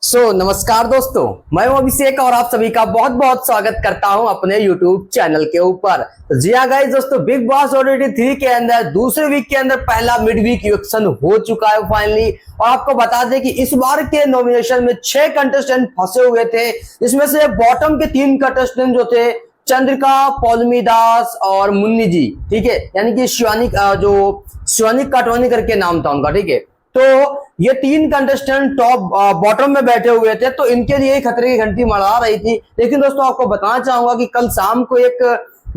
नमस्कार दोस्तों, मैं हूं अभिषेक और आप सभी का बहुत बहुत स्वागत करता हूं अपने YouTube चैनल के ऊपर। जी हाँ गाइस दोस्तों, बिग बॉस OTT 3 के अंदर दूसरे वीक के अंदर पहला मिड वीक इलेक्शन हो चुका है फाइनली। और आपको बता दें कि इस बार के नॉमिनेशन में 6 कंटेस्टेंट फंसे हुए थे। इसमें से बॉटम के 3 कंटेस्टेंट जो थे, चंद्रिका, पौलमी दास और मुन्नी जी, ठीक है, यानी कि शिवानी काटवानी करके नाम था उनका, ठीक है। तो ये 3 कंटेस्टेंट टॉप बॉटम में बैठे हुए थे, तो इनके लिए खतरे की घंटी मड़ा रही थी। लेकिन दोस्तों आपको बताना चाहूंगा कि कल शाम को एक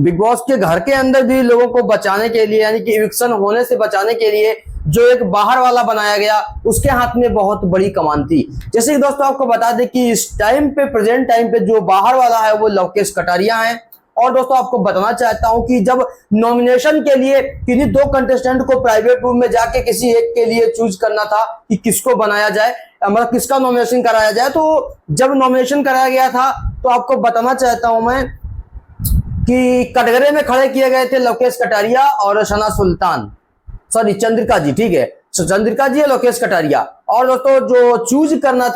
बिग बॉस के घर के अंदर भी लोगों को बचाने के लिए, यानी कि इविक्शन होने से बचाने के लिए जो एक बाहर वाला बनाया गया, उसके हाथ में बहुत बड़ी कमान थी। जैसे कि दोस्तों आपको बता दें कि इस टाइम पे, प्रेजेंट टाइम पे जो बाहर वाला है वो लवकेश कटारिया है। और दोस्तों आपको बताना चाहता हूं कि जब नॉमिनेशन के लिए किन्हीं 2 कंटेस्टेंट को प्राइवेट रूम में जाके किसी एक के लिए चूज करना था कि किसको बनाया जाए, मतलब किसका नॉमिनेशन कराया जाए, तो जब नॉमिनेशन कराया गया था तो आपको बताना चाहता हूं मैं कि कटघरे में खड़े किए गए थे लवकेश कटारिया और सना सुल्तान, सॉरी चंद्रिका जी, ठीक है। चंद्रिका जी है, लोकेश कटारिया। और दोस्तों जो चूज करना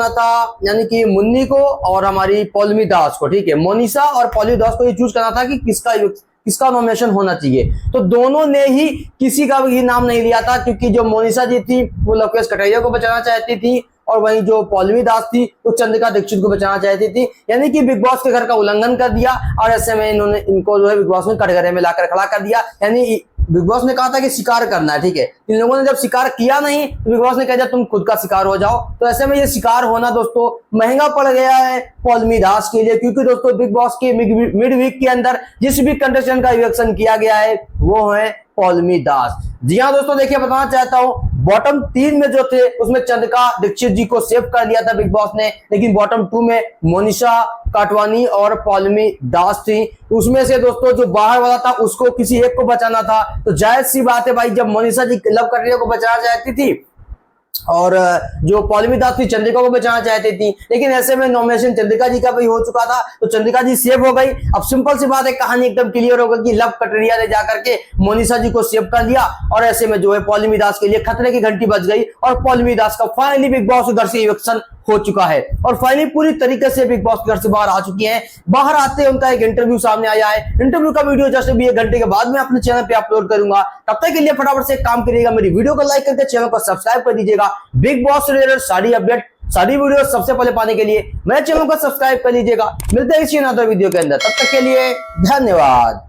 था यानी कि मुन्नी को और हमारी पौलमी दास को, ठीक है। मोनिशा और पौलमी दास को ये चूज करना था कि किसका नॉमिनेशन होना चाहिए। तो दोनों ने ही किसी का भी नाम नहीं लिया था, क्योंकि जो मोनिशा जी थी वो लोकेश कटारिया को बचाना चाहती थी, और वहीं जो पौलमी दास थी वो चंद्रिका दीक्षित को बचाना चाहती थी। यानी कि बिग बॉस के घर का उल्लंघन कर दिया, और ऐसे में इनको जो है बिग बॉस में कटघरे में लाकर खड़ा कर दिया। यानी बिग बॉस ने कहा था कि शिकार करना है, ठीक है। इन लोगों ने जब शिकार किया नहीं तो बिग बॉस ने कहा था तुम खुद का शिकार हो जाओ। तो ऐसे में ये शिकार होना दोस्तों महंगा पड़ गया है पौलमी दास के लिए, क्योंकि दोस्तों बिग बॉस के मिड वीक के अंदर जिस भी कंटेस्टेंट का इलेक्शन किया गया है वो है पौलमी दास। जी हाँ दोस्तों, देखिए बताना चाहता हूं, बॉटम 3 में जो थे उसमें चंद्रिका दीक्षित जी को सेव कर लिया था बिग बॉस ने, लेकिन बॉटम 2 में मोनिशा काटवानी और पौलमी दास थी। उसमें से दोस्तों जो बाहर वाला था उसको किसी एक को बचाना था। तो जायज सी बात है भाई, जब मोनिशा जी लव कटरिया को बचाना चाहती थी और जो पौलमी दास थी चंद्रिका को बचाना चाहती थी, लेकिन ऐसे में नॉमिनेशन चंद्रिका जी का भी हो चुका था, तो चंद्रिका जी सेव हो गई। अब सिंपल सी बात है, कहानी एकदम क्लियर हो गई कि लव कटरिया ने जाकर के मोनिशा जी को सेव कर लिया, और ऐसे में जो है पौलमी दास के लिए खतरे की घंटी बज गई, और पौलमी दास का फाइनली बिग बॉस घर से इलेक्शन हो चुका है, और फाइनली पूरी तरीके से बिग बॉस घर से बाहर आ चुकी हैं। बाहर आते उनका एक इंटरव्यू सामने आया है। इंटरव्यू का वीडियो जैसे भी 1 घंटे के बाद में अपने चैनल पे अपलोड करूंगा। तब तक के लिए फटाफट से काम करिएगा, मेरी वीडियो को लाइक करके चैनल को सब्सक्राइब कर दीजिएगा। बिग बॉस से रिलेटेड सारी अपडेट, सारी वीडियो सबसे पहले पाने के लिए मेरे चैनल को सब्सक्राइब कर लीजिएगा। मिलते हैं इसी नए वीडियो के अंदर, तब तक के लिए धन्यवाद।